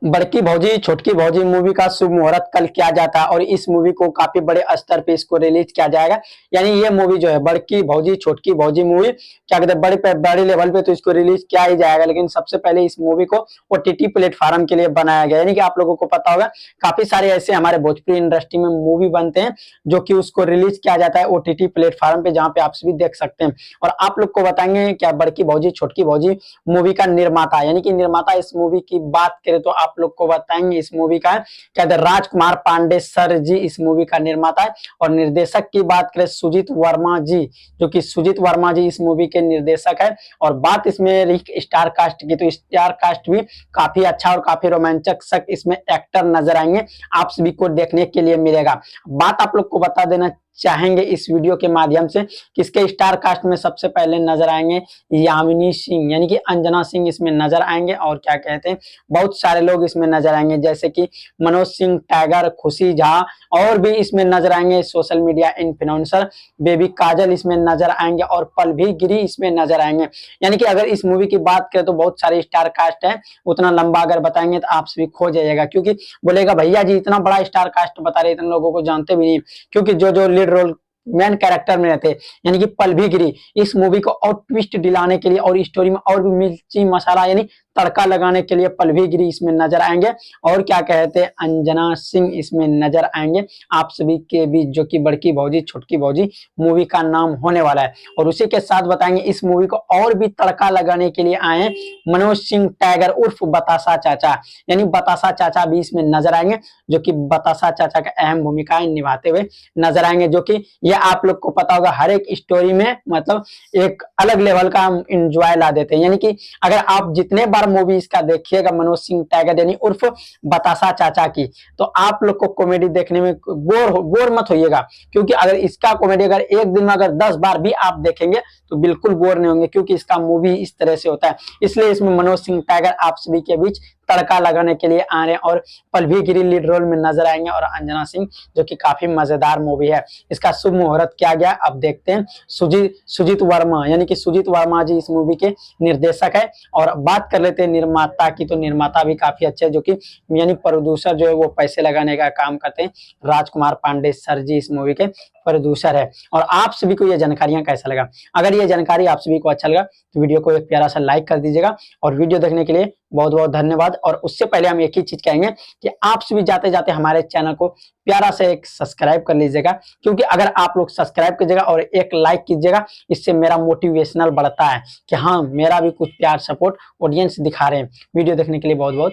बड़की भौजी छोटकी भौजी मूवी का शुभ मुहूर्त कल किया जाता है और इस मूवी को काफी बड़े स्तर पे इसको रिलीज किया जाएगा। यानी ये मूवी जो है बड़की भौजी छोटकी भौजी मूवी क्या कहते हैं बड़े लेवल पे तो इसको रिलीज किया ही जाएगा, लेकिन सबसे पहले इस मूवी को ओटीटी प्लेटफॉर्म के लिए बनाया गया। यानी कि आप लोगों को पता होगा काफी सारे ऐसे हमारे भोजपुरी इंडस्ट्री में मूवी बनते हैं जो कि उसको रिलीज किया जाता है ओटीटी प्लेटफॉर्म पे, जहाँ पे आप सभी देख सकते हैं। और आप लोग को बताएंगे क्या बड़की भौजी छोटकी भौजी मूवी का निर्माता यानी कि निर्माता इस मूवी की बात करें तो आप लोग को बताएंगे इस मूवी का कहते हैं राजकुमार पांडे सर जी इस मूवी का निर्माता है। और निर्देशक की बात करें सुजीत वर्मा जी, जो कि सुजीत वर्मा जी इस मूवी के निर्देशक है। और बात इसमें रही स्टार कास्ट की, तो स्टार कास्ट भी काफी अच्छा और काफी रोमांचक इसमें एक्टर नजर आएंगे, आप सभी को देखने के लिए मिलेगा। बात आप लोग को बता देना चाहेंगे इस वीडियो के माध्यम से किसके स्टार कास्ट में सबसे पहले नजर आएंगे, यामिनी सिंह यानी कि अंजना सिंह इसमें नजर आएंगे। और क्या कहते हैं बहुत सारे लोग इसमें नजर आएंगे जैसे कि मनोज सिंह टाइगर, खुशी झा और भी इसमें नजर आएंगे, सोशल मीडिया इन्फ्लुएंसर बेबी काजल इसमें नजर आएंगे और पल्लवी गिरी इसमें नजर आएंगे। यानी कि अगर इस मूवी की बात करें तो बहुत सारे स्टार कास्ट है, उतना लंबा अगर बताएंगे तो आप सभी खो जाइएगा, क्योंकि बोलेगा भैया जी इतना बड़ा स्टार कास्ट बता रहे इतने लोगों को जानते भी नहीं, क्योंकि जो लीड रोल मेन कैरेक्टर में रहते यानी कि पल्लवी गिरी इस मूवी को और ट्विस्ट दिलाने के लिए और स्टोरी में और भी मिर्ची मसाला यानी तड़का लगाने के लिए पल्लवी गिरी इसमें नजर आएंगे। और क्या कहते हैं अंजना सिंह इसमें नजर आएंगे आप सभी के बीच, जो कि बड़की भौजी छोटकी भौजी मूवी का नाम होने वाला है। और उसी के साथ बताएंगे इस मूवी को और भी तड़का लगाने के लिए आए हैं मनोज सिंह टाइगर उर्फ बतासा चाचा, यानी बतासा चाचा भी इसमें नजर आएंगे, जो कि बतासा चाचा का अहम भूमिकाएं निभाते हुए नजर आएंगे। जो कि ये आप लोग को पता होगा हर एक स्टोरी में मतलब एक अलग लेवल का एंजॉय ला देते हैं। यानी कि अगर आप जितने बार मूवी इसका देखिएगा मनोज सिंह टाइगर यानी उर्फ बतासा चाचा की, तो आप लोग को कॉमेडी देखने में बोर मत होइएगा, क्योंकि अगर इसका कॉमेडी अगर एक दिन में अगर 10 बार भी आप देखेंगे तो बिल्कुल बोर नहीं होंगे, क्योंकि इसका मूवी इस तरह से होता है। इसलिए इसमें मनोज सिंह टाइगर आप सभी के बीच तड़का लगाने के लिए आ रहे हैं और पल्लवी गिरी लीड रोल में नजर आएंगे और अंजना सिंह, जो कि काफी मजेदार मूवी है। इसका शुभ मुहूर्त किया गया अब देखते हैं। सुजीत वर्मा यानी कि सुजीत वर्मा जी इस मूवी के निर्देशक है। और बात कर लेते हैं निर्माता की, तो निर्माता भी काफी अच्छे, जो कि यानी प्रोड्यूसर जो है वो पैसे लगाने का काम करते हैं, राजकुमार पांडे सर जी इस मूवी के प्रोड्यूसर है। और आप सभी को ये जानकारियां कैसा लगा, अगर ये जानकारी आप सभी को अच्छा लगा तो वीडियो को एक प्यारा सा लाइक कर दीजिएगा। और वीडियो देखने के लिए बहुत बहुत धन्यवाद। और उससे पहले हम एक ही चीज कहेंगे कि आप सभी जाते जाते हमारे चैनल को प्यारा से एक सब्सक्राइब कर लीजिएगा, क्योंकि अगर आप लोग सब्सक्राइब कीजिएगा और एक लाइक कीजिएगा, इससे मेरा मोटिवेशनल बढ़ता है कि हाँ मेरा भी कुछ प्यार सपोर्ट ऑडियंस दिखा रहे हैं। वीडियो देखने के लिए बहुत बहुत